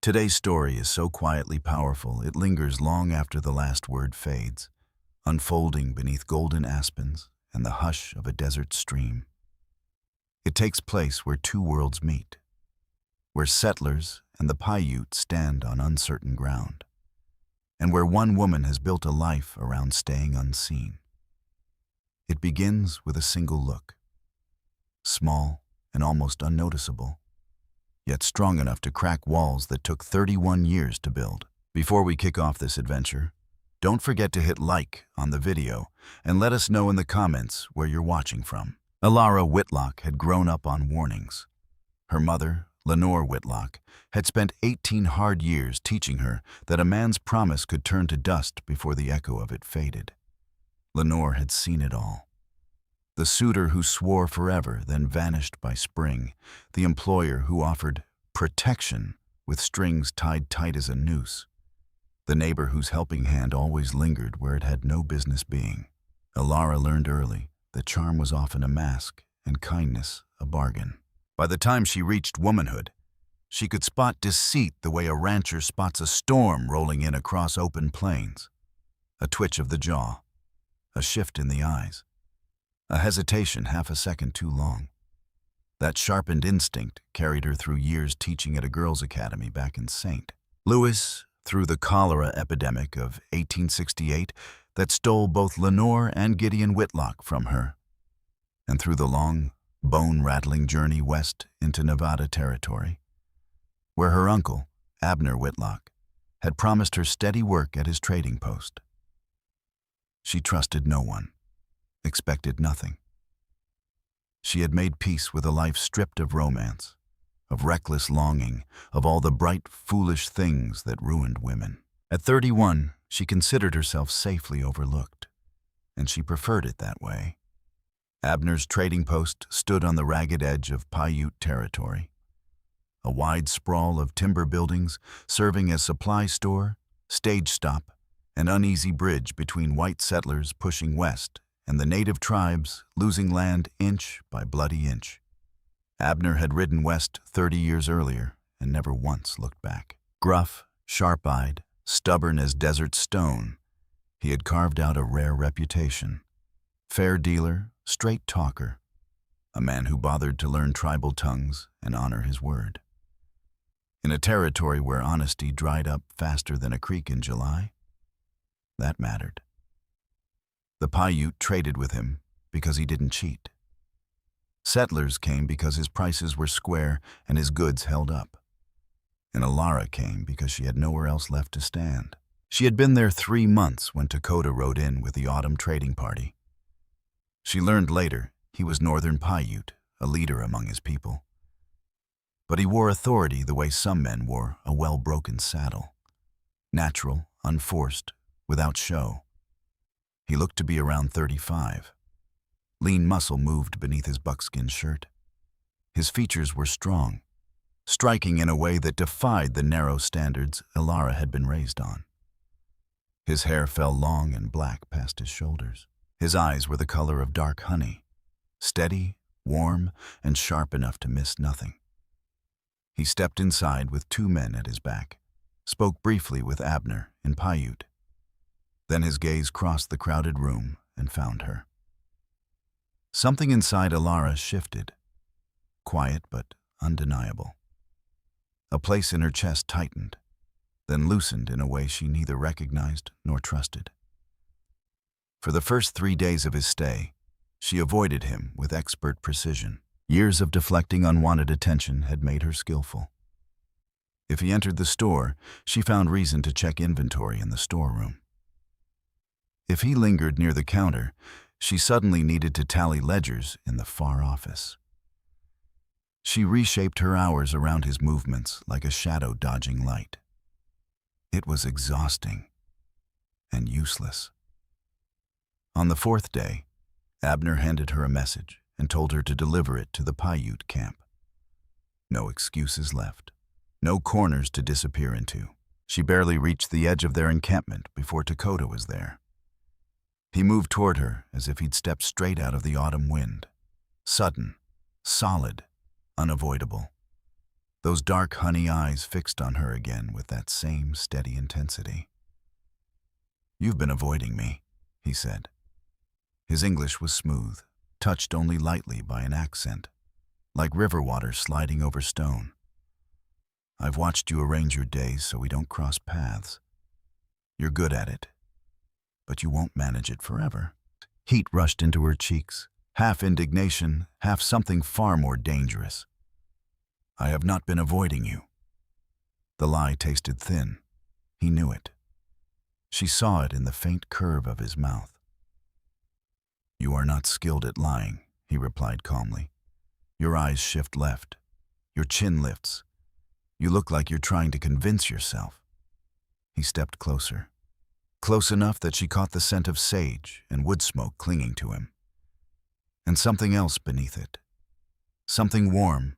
Today's story is so quietly powerful it lingers long after the last word fades, unfolding beneath golden aspens and the hush of a desert stream. It takes place where two worlds meet, where settlers and the Paiute stand on uncertain ground, and where one woman has built a life around staying unseen. It begins with a single look, small and almost unnoticeable, yet strong enough to crack walls that took 31 years to build. Before we kick off this adventure, don't forget to hit like on the video and let us know in the comments where you're watching from. Alara Whitlock had grown up on warnings. Her mother, Elara Whitlock, had spent 18 hard years teaching her that a man's promise could turn to dust before the echo of it faded. Elara had seen it all. The suitor who swore forever, then vanished by spring. The employer who offered protection with strings tied tight as a noose. The neighbor whose helping hand always lingered where it had no business being. Alara learned early that charm was often a mask and kindness a bargain. By the time she reached womanhood, she could spot deceit the way a rancher spots a storm rolling in across open plains. A twitch of the jaw, a shift in the eyes, a hesitation half a second too long. That sharpened instinct carried her through years teaching at a girls' academy back in St. Louis, through the cholera epidemic of 1868 that stole both Lenore and Gideon Whitlock from her, and through the long, bone-rattling journey west into Nevada territory, where her uncle, Abner Whitlock, had promised her steady work at his trading post. She trusted no one, expected nothing. She had made peace with a life stripped of romance, of reckless longing, of all the bright, foolish things that ruined women. At 31, she considered herself safely overlooked, and she preferred it that way. Abner's trading post stood on the ragged edge of Paiute territory, a wide sprawl of timber buildings serving as supply store, stage stop, and uneasy bridge between white settlers pushing west and the native tribes losing land inch by bloody inch. Abner had ridden west 30 years earlier and never once looked back. Gruff, sharp-eyed, stubborn as desert stone, he had carved out a rare reputation. Fair dealer, straight talker, a man who bothered to learn tribal tongues and honor his word. In a territory where honesty dried up faster than a creek in July, that mattered. The Paiute traded with him because he didn't cheat. Settlers came because his prices were square and his goods held up. And Alara came because she had nowhere else left to stand. She had been there 3 months when Takoda rode in with the autumn trading party. She learned later he was Northern Paiute, a leader among his people. But he wore authority the way some men wore a well-broken saddle. Natural, unforced, without show. He looked to be around 35. Lean muscle moved beneath his buckskin shirt. His features were strong, striking in a way that defied the narrow standards Alara had been raised on. His hair fell long and black past his shoulders. His eyes were the color of dark honey, steady, warm, and sharp enough to miss nothing. He stepped inside with 2 men at his back, spoke briefly with Abner in Paiute. Then his gaze crossed the crowded room and found her. Something inside Alara shifted, quiet but undeniable. A place in her chest tightened, then loosened in a way she neither recognized nor trusted. For the first 3 days of his stay, she avoided him with expert precision. Years of deflecting unwanted attention had made her skillful. If he entered the store, she found reason to check inventory in the storeroom. If he lingered near the counter, she suddenly needed to tally ledgers in the far office. She reshaped her hours around his movements like a shadow dodging light. It was exhausting and useless. On the 4th day, Abner handed her a message and told her to deliver it to the Paiute camp. No excuses left, no corners to disappear into. She barely reached the edge of their encampment before Takoda was there. He moved toward her as if he'd stepped straight out of the autumn wind. Sudden, solid, unavoidable. those dark honey eyes fixed on her again with that same steady intensity. "You've been avoiding me," he said. His English was smooth, touched only lightly by an accent, like river water sliding over stone. "I've watched you arrange your days so we don't cross paths. You're good at it, but you won't manage it forever." Heat rushed into her cheeks, half indignation, half something far more dangerous. "I have not been avoiding you." The lie tasted thin. He knew it. She saw it in the faint curve of his mouth. "You are not skilled at lying," he replied calmly. "Your eyes shift left. Your chin lifts. You look like you're trying to convince yourself." He stepped closer. Close enough that she caught the scent of sage and wood smoke clinging to him. And something else beneath it. Something warm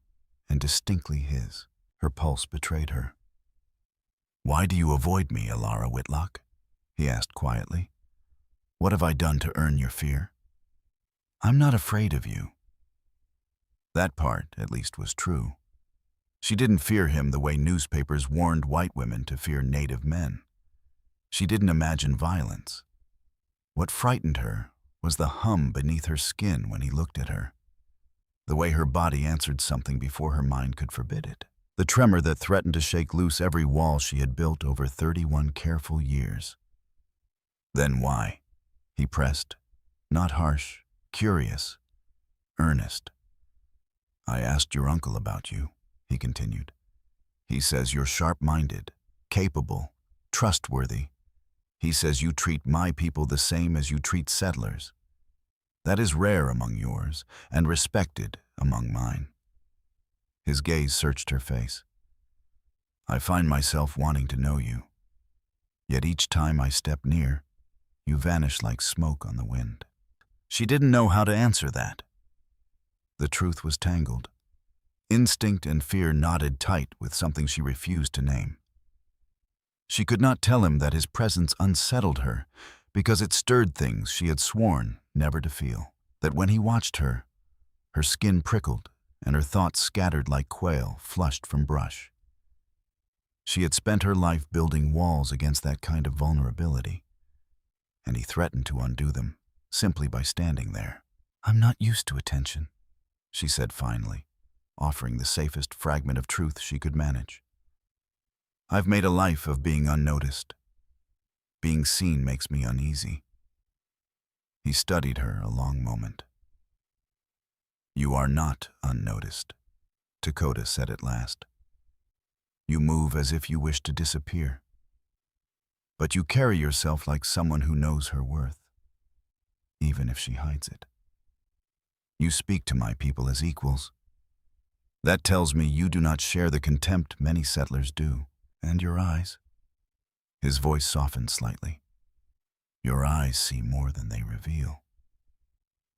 and distinctly his. Her pulse betrayed her. "Why do you avoid me, Alara Whitlock?" he asked quietly. "What have I done to earn your fear?" "I'm not afraid of you." That part, at least, was true. She didn't fear him the way newspapers warned white women to fear native men. She didn't imagine violence. What frightened her was the hum beneath her skin when he looked at her. The way her body answered something before her mind could forbid it. The tremor that threatened to shake loose every wall she had built over 31 careful years. "Then why?" he pressed, not harsh, curious, earnest. "I asked your uncle about you," he continued. "He says you're sharp-minded, capable, trustworthy. He says you treat my people the same as you treat settlers. That is rare among yours and respected among mine." His gaze searched her face. "I find myself wanting to know you. Yet each time I step near, you vanish like smoke on the wind." She didn't know how to answer that. The truth was tangled. Instinct and fear knotted tight with something she refused to name. She could not tell him that his presence unsettled her because it stirred things she had sworn never to feel. That when he watched her, her skin prickled and her thoughts scattered like quail flushed from brush. She had spent her life building walls against that kind of vulnerability, and he threatened to undo them simply by standing there. "I'm not used to attention," she said finally, offering the safest fragment of truth she could manage. "I've made a life of being unnoticed. Being seen makes me uneasy." He studied her a long moment. "You are not unnoticed," Takoda said at last. "You move as if you wish to disappear. But you carry yourself like someone who knows her worth, even if she hides it. You speak to my people as equals. That tells me you do not share the contempt many settlers do. And your eyes?" His voice softened slightly. "Your eyes see more than they reveal."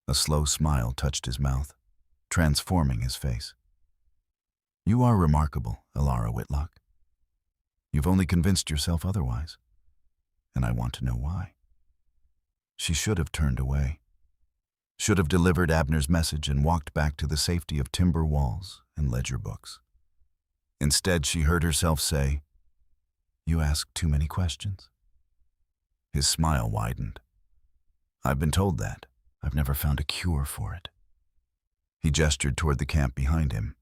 A slow smile touched his mouth, transforming his face. "You are remarkable, Alara Whitlock. You've only convinced yourself otherwise, and I want to know why." She should have turned away, should have delivered Abner's message and walked back to the safety of timber walls and ledger books. Instead, she heard herself say, "You ask too many questions." His smile widened. "I've been told that. I've never found a cure for it." He gestured toward the camp behind him,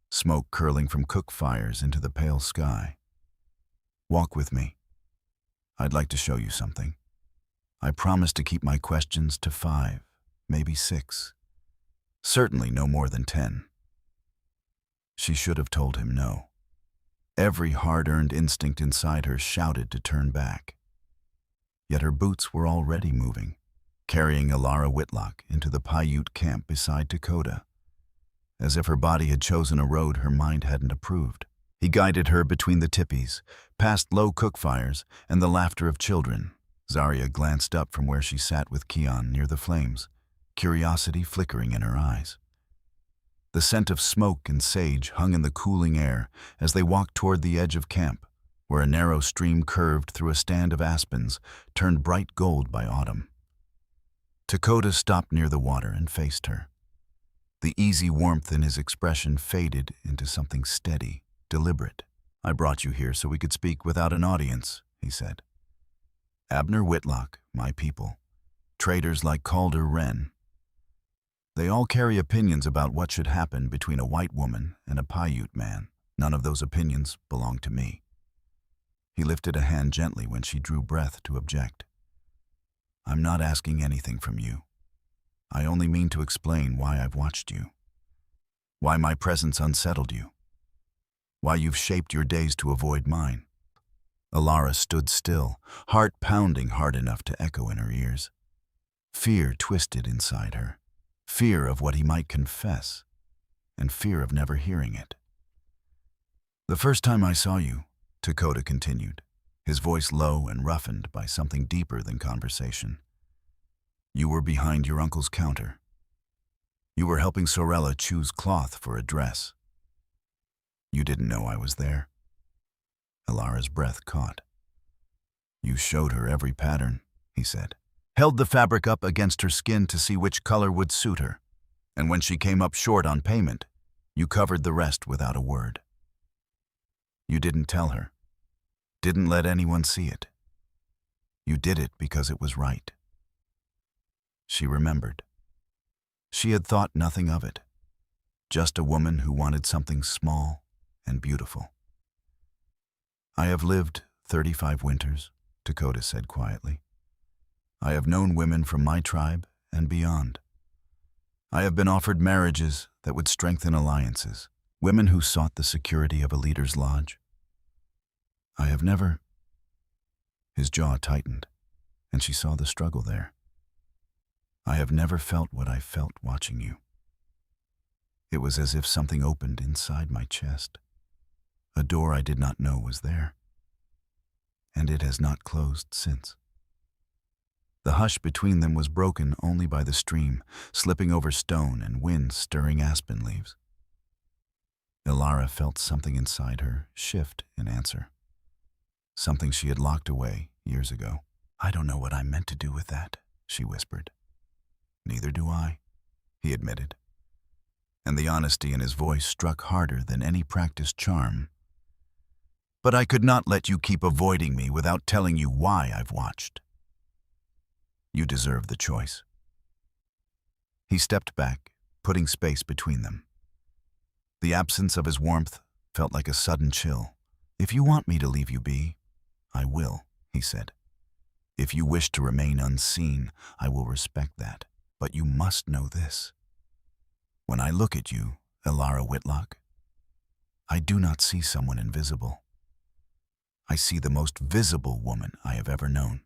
smoke curling from cook fires into the pale sky. "Walk with me. I'd like to show you something. I promise to keep my questions to 5, maybe 6. Certainly no more than 10. She should have told him no. Every hard-earned instinct inside her shouted to turn back. Yet her boots were already moving, carrying Alara Whitlock into the Paiute camp beside Takoda, as if her body had chosen a road her mind hadn't approved. He guided her between the tippies, past low cook fires and the laughter of children. Zarya glanced up from where she sat with Keon near the flames, curiosity flickering in her eyes. The scent of smoke and sage hung in the cooling air as they walked toward the edge of camp, where a narrow stream curved through a stand of aspens, turned bright gold by autumn. Takoda stopped near the water and faced her. The easy warmth in his expression faded into something steady, deliberate. "I brought you here so we could speak without an audience," he said. "Abner Whitlock, my people. Traders like Calder Wren. They all carry opinions about what should happen between a white woman and a Paiute man. None of those opinions belong to me." He lifted a hand gently when she drew breath to object. "I'm not asking anything from you. I only mean to explain why I've watched you. Why my presence unsettled you. Why you've shaped your days to avoid mine." Alara stood still, heart pounding hard enough to echo in her ears. Fear twisted inside her. Fear of what he might confess, and fear of never hearing it. "The first time I saw you," Takoda continued, his voice low and roughened by something deeper than conversation, "you were behind your uncle's counter. You were helping Sorella choose cloth for a dress. You didn't know I was there." Alara's breath caught. "You showed her every pattern," he said. "Held the fabric up against her skin to see which color would suit her. And when she came up short on payment, you covered the rest without a word. You didn't tell her. Didn't let anyone see it. You did it because it was right." She remembered. She had thought nothing of it. Just a woman who wanted something small and beautiful. "I have lived 35 winters," Takoda said quietly. "I have known women from my tribe and beyond. I have been offered marriages that would strengthen alliances, women who sought the security of a leader's lodge. I have never—" His jaw tightened, and she saw the struggle there. "I have never felt what I felt watching you. It was as if something opened inside my chest. A door I did not know was there. And it has not closed since." The hush between them was broken only by the stream, slipping over stone and wind stirring aspen leaves. Elara felt something inside her shift in answer. Something she had locked away years ago. "I don't know what I'm meant to do with that," she whispered. "Neither do I," he admitted. And the honesty in his voice struck harder than any practiced charm. "But I could not let you keep avoiding me without telling you why I've watched. You deserve the choice." He stepped back, putting space between them. The absence of his warmth felt like a sudden chill. "If you want me to leave you be, I will," he said. "If you wish to remain unseen, I will respect that. But you must know this. When I look at you, Alara Whitlock, I do not see someone invisible. I see the most visible woman I have ever known."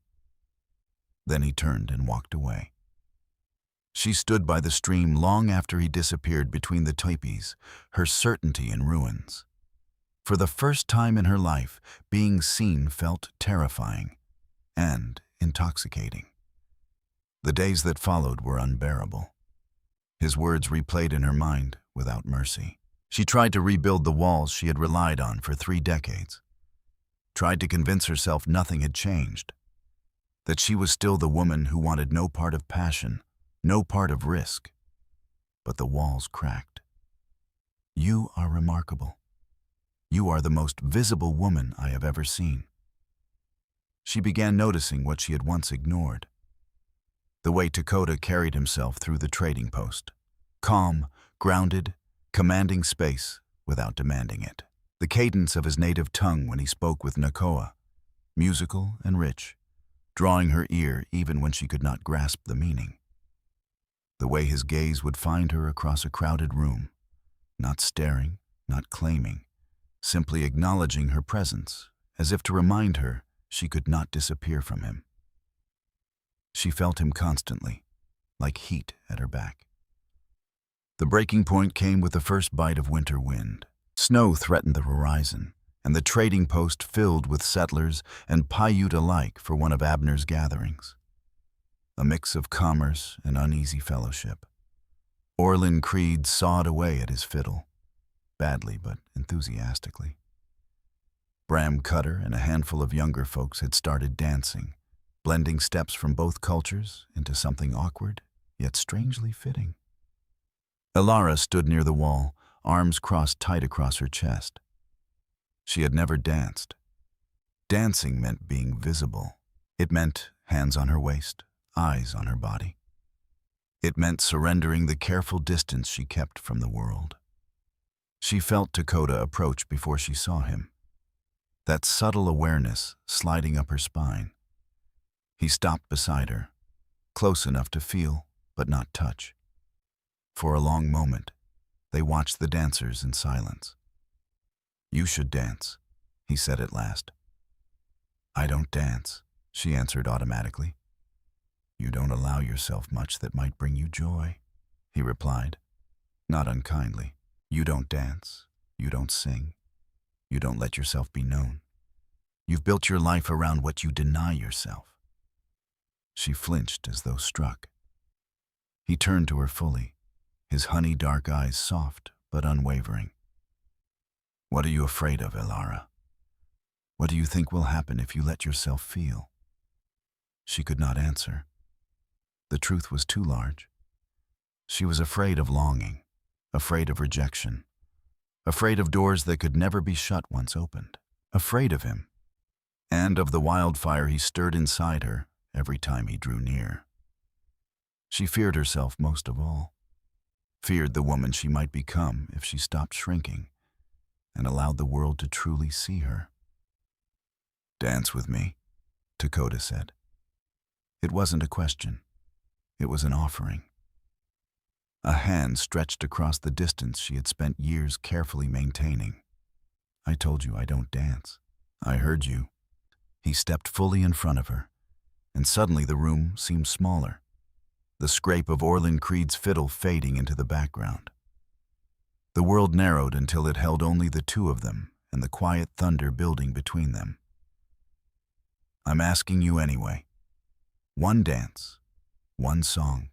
Then he turned and walked away. She stood by the stream long after he disappeared between the teepees, her certainty in ruins. For the first time in her life, being seen felt terrifying and intoxicating. The days that followed were unbearable. His words replayed in her mind without mercy. She tried to rebuild the walls she had relied on for 3 decades. Tried to convince herself nothing had changed. That she was still the woman who wanted no part of passion, no part of risk. But the walls cracked. "You are remarkable. You are the most visible woman I have ever seen." She began noticing what she had once ignored. The way Takoda carried himself through the trading post. Calm, grounded, commanding space without demanding it. The cadence of his native tongue when he spoke with Nakoa, musical and rich, drawing her ear even when she could not grasp the meaning. The way his gaze would find her across a crowded room, not staring, not claiming, simply acknowledging her presence, as if to remind her she could not disappear from him. She felt him constantly, like heat at her back. The breaking point came with the first bite of winter wind. Snow threatened the horizon, and the trading post filled with settlers and Paiute alike for one of Abner's gatherings. A mix of commerce and uneasy fellowship. Orlin Creed sawed away at his fiddle, badly but enthusiastically. Bram Cutter and a handful of younger folks had started dancing, blending steps from both cultures into something awkward, yet strangely fitting. Elara stood near the wall, arms crossed tight across her chest. She had never danced. Dancing meant being visible. It meant hands on her waist, eyes on her body. It meant surrendering the careful distance she kept from the world. She felt Takoda approach before she saw him. That subtle awareness sliding up her spine. He stopped beside her, close enough to feel, but not touch. For a long moment, they watched the dancers in silence. "You should dance," he said at last. "I don't dance," she answered automatically. "You don't allow yourself much that might bring you joy," he replied, not unkindly. "You don't dance, you don't sing, you don't let yourself be known. You've built your life around what you deny yourself." She flinched as though struck. He turned to her fully, his honey-dark eyes soft but unwavering. "What are you afraid of, Elara? What do you think will happen if you let yourself feel?" She could not answer. The truth was too large. She was afraid of longing, afraid of rejection, afraid of doors that could never be shut once opened, afraid of him, and of the wildfire he stirred inside her every time he drew near. She feared herself most of all, feared the woman she might become if she stopped shrinking and allowed the world to truly see her. "Dance with me," Takoda said. It wasn't a question. It was an offering. A hand stretched across the distance she had spent years carefully maintaining. "I told you I don't dance." "I heard you." He stepped fully in front of her, and suddenly the room seemed smaller, the scrape of Orlin Creed's fiddle fading into the background. The world narrowed until it held only the two of them and the quiet thunder building between them. "I'm asking you anyway. One dance, one song,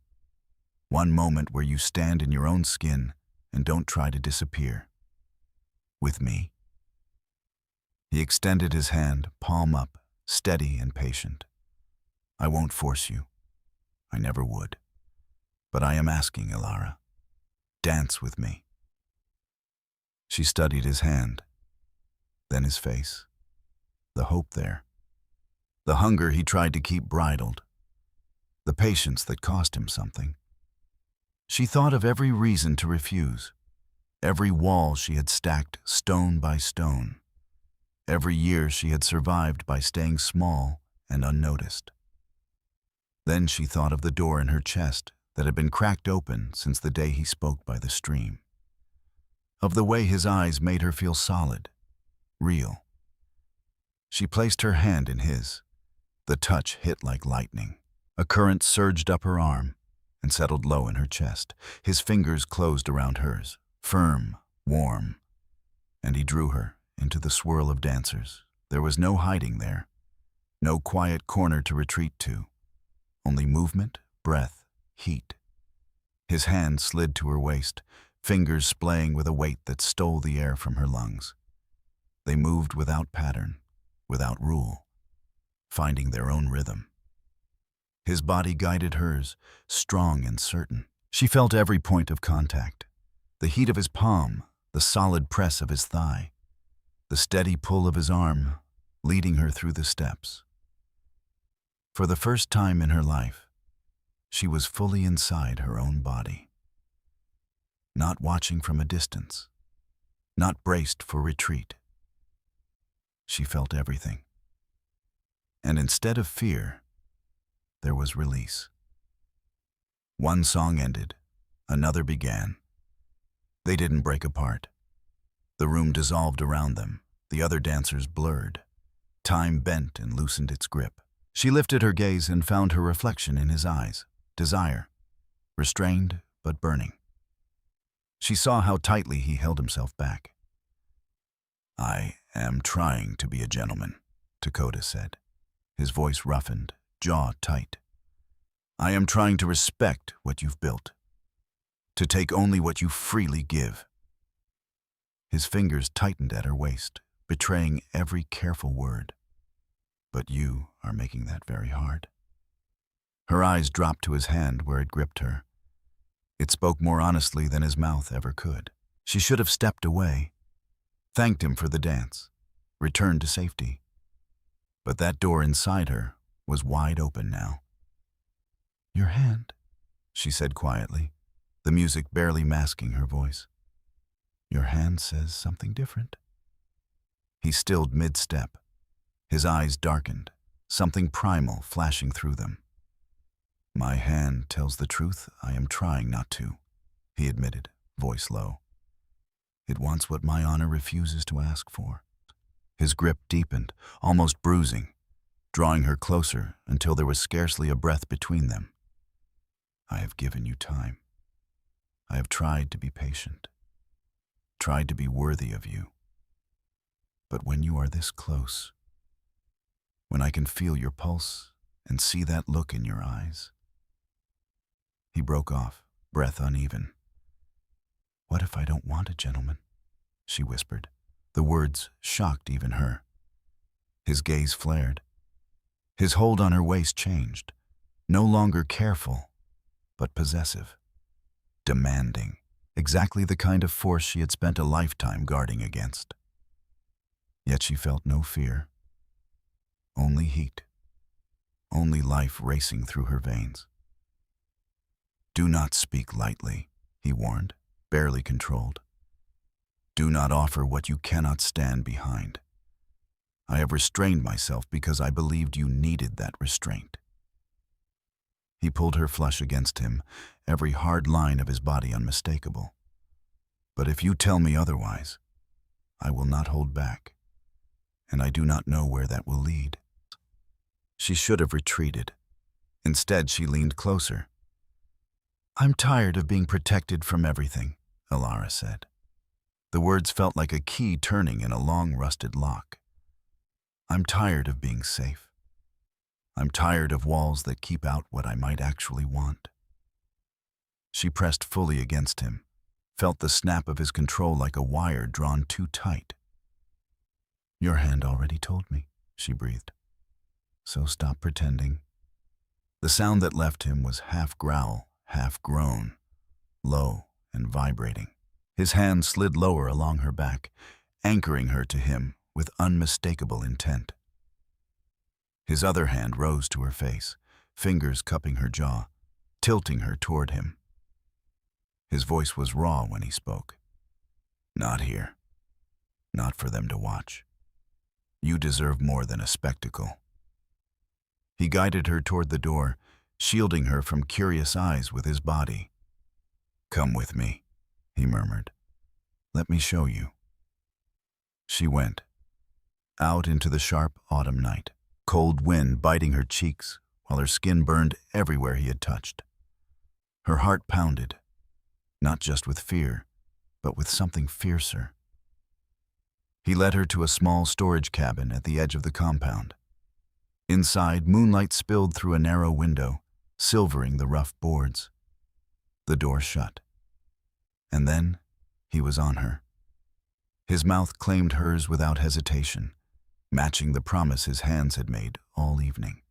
one moment where you stand in your own skin and don't try to disappear. With me." He extended his hand, palm up, steady and patient. "I won't force you. I never would. But I am asking, Elara. Dance with me." She studied his hand, then his face. The hope there. The hunger he tried to keep bridled. The patience that cost him something. She thought of every reason to refuse, every wall she had stacked stone by stone, every year she had survived by staying small and unnoticed. Then she thought of the door in her chest that had been cracked open since the day he spoke by the stream, of the way his eyes made her feel solid, real. She placed her hand in his. The touch hit like lightning. A current surged up her arm and settled low in her chest. His fingers closed around hers, firm, warm, and he drew her into the swirl of dancers. There was no hiding there, no quiet corner to retreat to, only movement, breath, heat. His hand slid to her waist, fingers splaying with a weight that stole the air from her lungs. They moved without pattern, without rule, finding their own rhythm. His body guided hers, strong and certain. She felt every point of contact, the heat of his palm, the solid press of his thigh, the steady pull of his arm, leading her through the steps. For the first time in her life, she was fully inside her own body. Not watching from a distance, not braced for retreat. She felt everything. And instead of fear, there was release. One song ended, another began. They didn't break apart. The room dissolved around them, the other dancers blurred. Time bent and loosened its grip. She lifted her gaze and found her reflection in his eyes, desire, restrained but burning. She saw how tightly he held himself back. "I am trying to be a gentleman," Takoda said, his voice roughened, jaw tight. "I am trying to respect what you've built, to take only what you freely give." His fingers tightened at her waist, betraying every careful word. "But you are making that very hard." Her eyes dropped to his hand where it gripped her. It spoke more honestly than his mouth ever could. She should have stepped away, thanked him for the dance, return to safety. But that door inside her was wide open now. "Your hand," she said quietly, the music barely masking her voice. "Your hand says something different." He stilled mid-step. His eyes darkened, something primal flashing through them. "My hand tells the truth I am trying not to," he admitted, voice low. "It wants what my honor refuses to ask for." His grip deepened, almost bruising, drawing her closer until there was scarcely a breath between them. "I have given you time. I have tried to be patient, tried to be worthy of you. But when you are this close, when I can feel your pulse and see that look in your eyes..." He broke off, breath uneven. "What if I don't want a gentleman?" she whispered. The words shocked even her. His gaze flared. His hold on her waist changed, no longer careful, but possessive, demanding, exactly the kind of force she had spent a lifetime guarding against. Yet she felt no fear, only heat, only life racing through her veins. "Do not speak lightly," he warned, barely controlled. "Do not offer what you cannot stand behind. I have restrained myself because I believed you needed that restraint." He pulled her flush against him, every hard line of his body unmistakable. "But if you tell me otherwise, I will not hold back, and I do not know where that will lead." She should have retreated. Instead, she leaned closer. "I'm tired of being protected from everything," Alara said. The words felt like a key turning in a long rusted lock. "I'm tired of being safe. I'm tired of walls that keep out what I might actually want." She pressed fully against him, felt the snap of his control like a wire drawn too tight. "Your hand already told me," she breathed. "So stop pretending." The sound that left him was half growl, half groan, low and vibrating. His hand slid lower along her back, anchoring her to him with unmistakable intent. His other hand rose to her face, fingers cupping her jaw, tilting her toward him. His voice was raw when he spoke. "Not here. Not for them to watch. You deserve more than a spectacle." He guided her toward the door, shielding her from curious eyes with his body. "Come with me," he murmured. "Let me show you." She went, out into the sharp autumn night, cold wind biting her cheeks while her skin burned everywhere he had touched. Her heart pounded, not just with fear, but with something fiercer. He led her to a small storage cabin at the edge of the compound. Inside, moonlight spilled through a narrow window, silvering the rough boards. The door shut. And then he was on her. His mouth claimed hers without hesitation, matching the promise his hands had made all evening.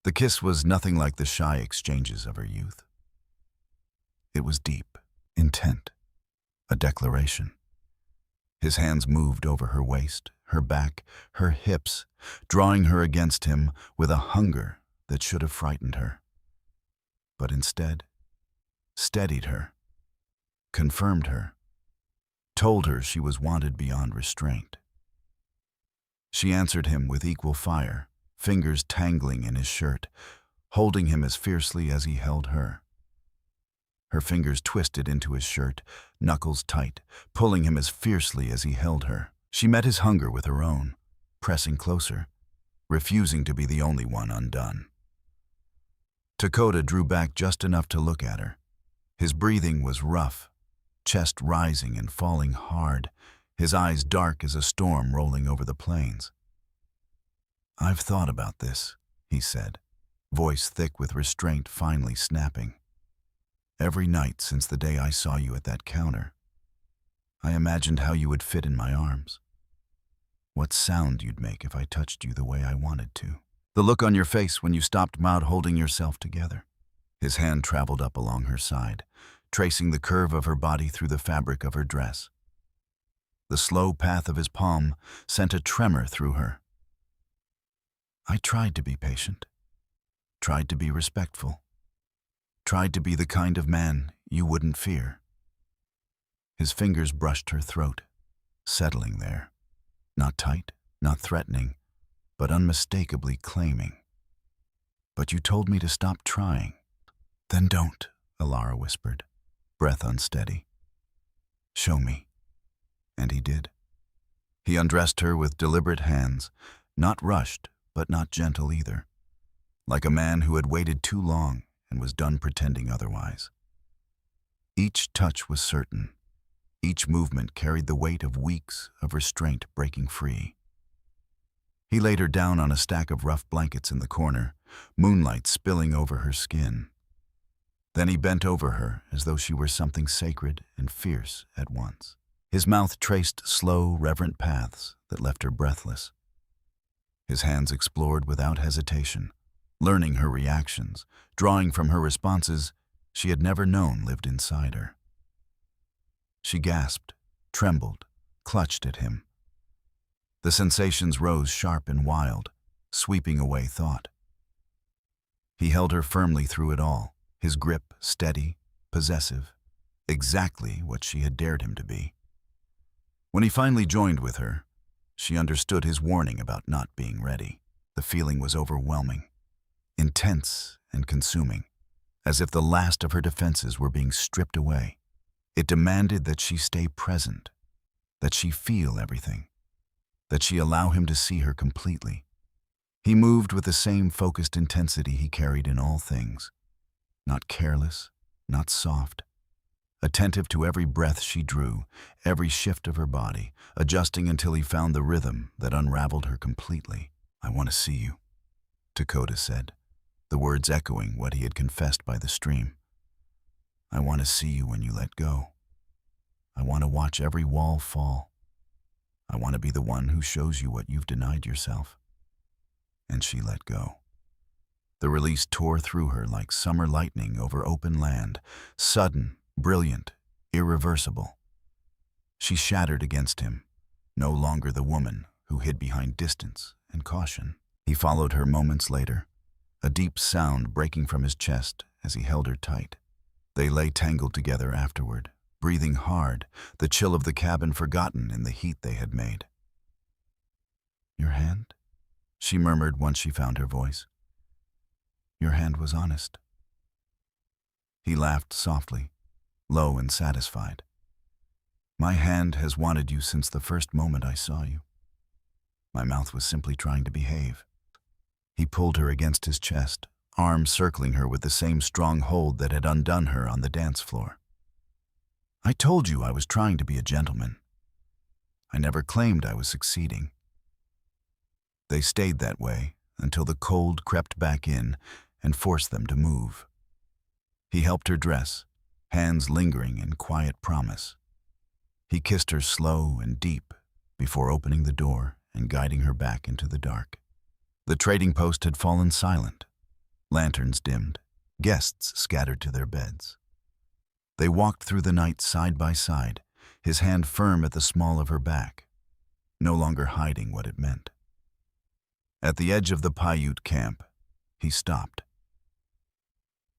The kiss was nothing like the shy exchanges of her youth. It was deep, intent, a declaration. His hands moved over her waist, her back, her hips, drawing her against him with a hunger that should have frightened her. But instead, steadied her, confirmed her, told her she was wanted beyond restraint. She answered him with equal fire, fingers tangling in his shirt, holding him as fiercely as he held her. Her fingers twisted into his shirt, knuckles tight, pulling him as fiercely as he held her. She met his hunger with her own, pressing closer, refusing to be the only one undone. Takoda drew back just enough to look at her. His breathing was rough, chest rising and falling hard, his eyes dark as a storm rolling over the plains. "I've thought about this," he said, voice thick with restraint finally snapping. "Every night since the day I saw you at that counter, I imagined how you would fit in my arms. What sound you'd make if I touched you the way I wanted to. The look on your face when you stopped mouth holding yourself together." His hand traveled up along her side, tracing the curve of her body through the fabric of her dress. The slow path of his palm sent a tremor through her. I tried to be patient, tried to be respectful, tried to be the kind of man you wouldn't fear. His fingers brushed her throat, settling there. Not tight, not threatening, but unmistakably claiming. But you told me to stop trying. Then don't, Alara whispered, breath unsteady. Show me. And he did. He undressed her with deliberate hands, not rushed, but not gentle either, like a man who had waited too long and was done pretending otherwise. Each touch was certain. Each movement carried the weight of weeks of restraint breaking free. He laid her down on a stack of rough blankets in the corner, moonlight spilling over her skin. Then he bent over her as though she were something sacred and fierce at once. His mouth traced slow, reverent paths that left her breathless. His hands explored without hesitation, learning her reactions, drawing from her responses she had never known lived inside her. She gasped, trembled, clutched at him. The sensations rose sharp and wild, sweeping away thought. He held her firmly through it all, his grip steady, possessive, exactly what she had dared him to be. When he finally joined with her, she understood his warning about not being ready. The feeling was overwhelming, intense and consuming, as if the last of her defenses were being stripped away. It demanded that she stay present, that she feel everything, that she allow him to see her completely. He moved with the same focused intensity he carried in all things, not careless, not soft, attentive to every breath she drew, every shift of her body, adjusting until he found the rhythm that unraveled her completely. I want to see you, Takoda said, the words echoing what he had confessed by the stream. I want to see you when you let go. I want to watch every wall fall. I want to be the one who shows you what you've denied yourself. And she let go. The release tore through her like summer lightning over open land, sudden, brilliant, irreversible. She shattered against him, no longer the woman who hid behind distance and caution. He followed her moments later, a deep sound breaking from his chest as he held her tight. They lay tangled together afterward, breathing hard, the chill of the cabin forgotten in the heat they had made. Your hand? She murmured once she found her voice. Your hand was honest. He laughed softly, low and satisfied. My hand has wanted you since the first moment I saw you. My mouth was simply trying to behave. He pulled her against his chest, arms circling her with the same strong hold that had undone her on the dance floor. I told you I was trying to be a gentleman. I never claimed I was succeeding. They stayed that way until the cold crept back in and forced them to move. He helped her dress, hands lingering in quiet promise. He kissed her slow and deep before opening the door and guiding her back into the dark. The trading post had fallen silent. Lanterns dimmed, guests scattered to their beds. They walked through the night side by side, his hand firm at the small of her back, no longer hiding what it meant. At the edge of the Paiute camp, he stopped.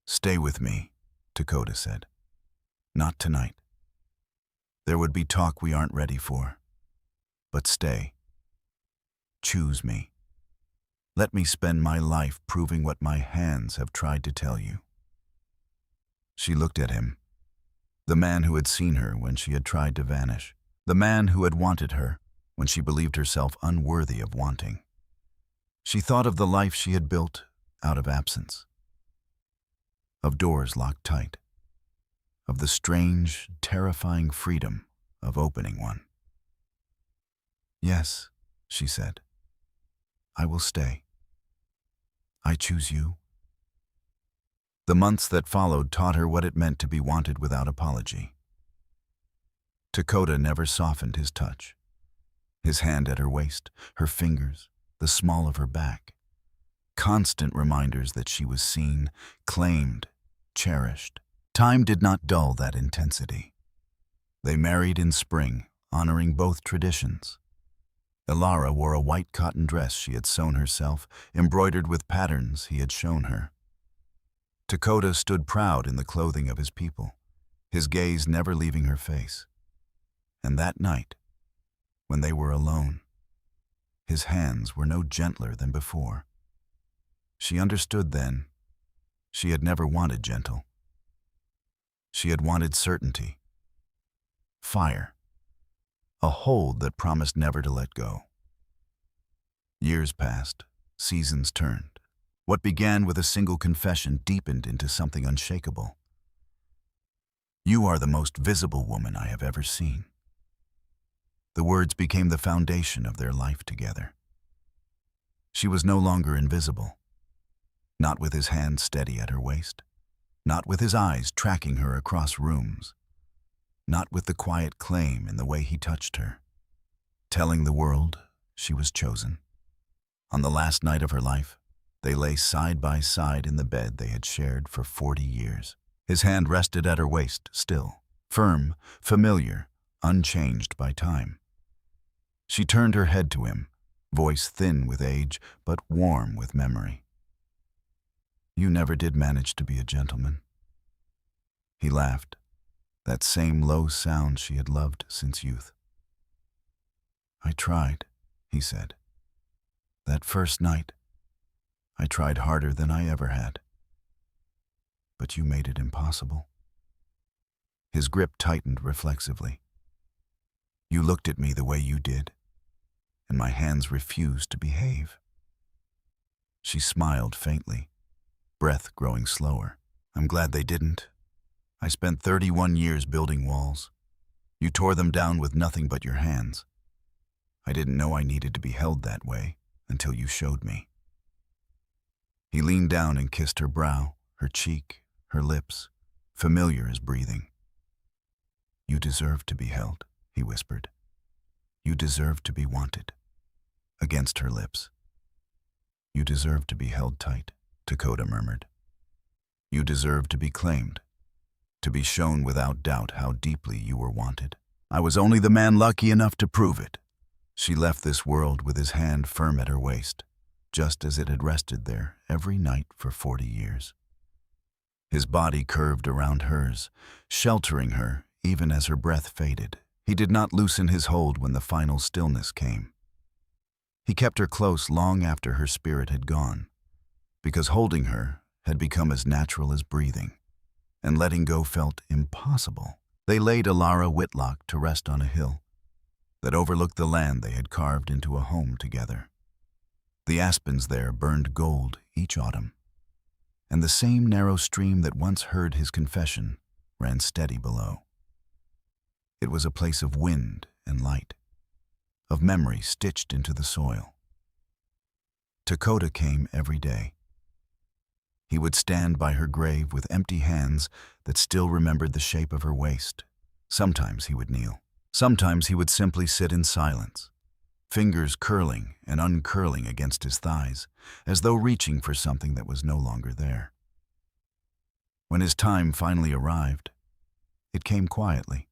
Stay with me, Takoda said. Not tonight. There would be talk we aren't ready for. But stay. Choose me. Let me spend my life proving what my hands have tried to tell you. She looked at him, the man who had seen her when she had tried to vanish, the man who had wanted her when she believed herself unworthy of wanting. She thought of the life she had built out of absence, of doors locked tight, of the strange, terrifying freedom of opening one. Yes, she said, I will stay. I choose you. The months that followed taught her what it meant to be wanted without apology. Takoda never softened his touch. His hand at her waist, her fingers, the small of her back. Constant reminders that she was seen, claimed, cherished. Time did not dull that intensity. They married in spring honoring both traditions. Elara wore a white cotton dress she had sewn herself, embroidered with patterns he had shown her. Takoda stood proud in the clothing of his people, his gaze never leaving her face. And that night, when they were alone, his hands were no gentler than before. She understood then she had never wanted gentle. She had wanted certainty, fire, a hold that promised never to let go. Years passed, seasons turned. What began with a single confession deepened into something unshakable. "You are the most visible woman I have ever seen." The words became the foundation of their life together. She was no longer invisible, not with his hand steady at her waist, not with his eyes tracking her across rooms, not with the quiet claim in the way he touched her, telling the world she was chosen. On the last night of her life, they lay side by side in the bed they had shared for 40 years. His hand rested at her waist, still, firm, familiar, unchanged by time. She turned her head to him, voice thin with age, but warm with memory. "You never did manage to be a gentleman." He laughed, that same low sound she had loved since youth. "I tried," he said. "That first night, I tried harder than I ever had. But you made it impossible." His grip tightened reflexively. "You looked at me the way you did, and my hands refused to behave." She smiled faintly, breath growing slower. "I'm glad they didn't. I spent 31 years building walls. You tore them down with nothing but your hands. I didn't know I needed to be held that way until you showed me." He leaned down and kissed her brow, her cheek, her lips, familiar as breathing. "You deserve to be held," he whispered. "You deserve to be wanted." Against her lips. "You deserve to be held tight," Takoda murmured. "You deserve to be claimed, to be shown without doubt how deeply you were wanted. I was only the man lucky enough to prove it." She left this world with his hand firm at her waist, just as it had rested there every night for 40 years. His body curved around hers, sheltering her even as her breath faded. He did not loosen his hold when the final stillness came. He kept her close long after her spirit had gone, because holding her had become as natural as breathing, and letting go felt impossible. They laid Alara Whitlock to rest on a hill that overlooked the land they had carved into a home together. The aspens there burned gold each autumn, and the same narrow stream that once heard his confession ran steady below. It was a place of wind and light, of memory stitched into the soil. Takoda came every day. He would stand by her grave with empty hands that still remembered the shape of her waist. Sometimes he would kneel. Sometimes he would simply sit in silence, fingers curling and uncurling against his thighs, as though reaching for something that was no longer there. When his time finally arrived, it came quietly.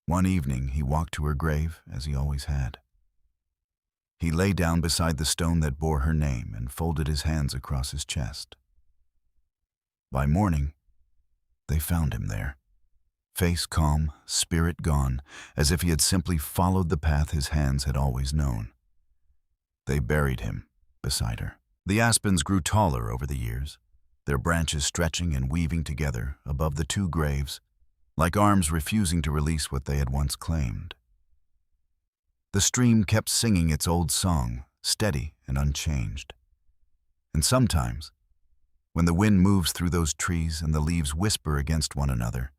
One evening he walked to her grave as he always had. He lay down beside the stone that bore her name and folded his hands across his chest. By morning, they found him there, face calm, spirit gone, as if he had simply followed the path his hands had always known. They buried him beside her. The aspens grew taller over the years, their branches stretching and weaving together above the two graves, like arms refusing to release what they had once claimed. The stream kept singing its old song, steady and unchanged. And sometimes, when the wind moves through those trees and the leaves whisper against one another,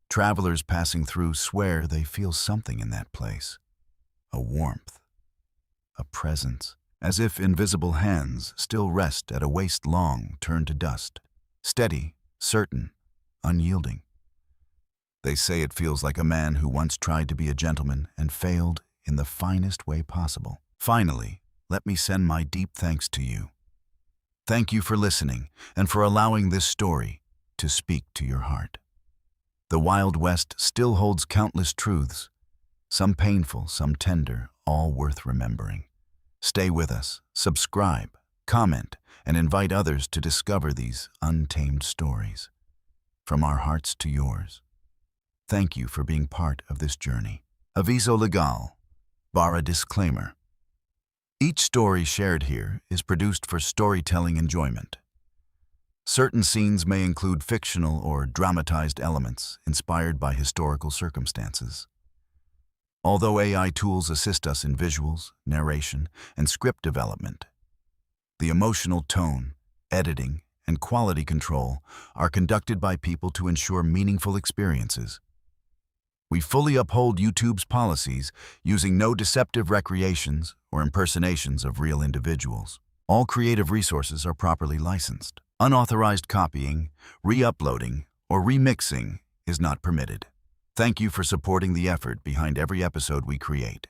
travelers passing through swear they feel something in that place, a warmth, a presence, as if invisible hands still rest at a waist long turned to dust, steady, certain, unyielding. They say it feels like a man who once tried to be a gentleman and failed in the finest way possible. Finally, let me send my deep thanks to you. Thank you for listening and for allowing this story to speak to your heart. The Wild West still holds countless truths, Some painful, some tender, all worth remembering. Stay with us, subscribe, comment, and invite others to discover these untamed stories. From our hearts to yours. Thank you for being part of this journey. Aviso legal, barra disclaimer. Each story shared here is produced for storytelling enjoyment. Certain scenes may include fictional or dramatized elements inspired by historical circumstances. Although AI tools assist us in visuals, narration, and script development, the emotional tone, editing, and quality control are conducted by people to ensure meaningful experiences. We fully uphold YouTube's policies, using no deceptive recreations or impersonations of real individuals. All creative resources are properly licensed. Unauthorized copying, re-uploading, or remixing is not permitted. Thank you for supporting the effort behind every episode we create.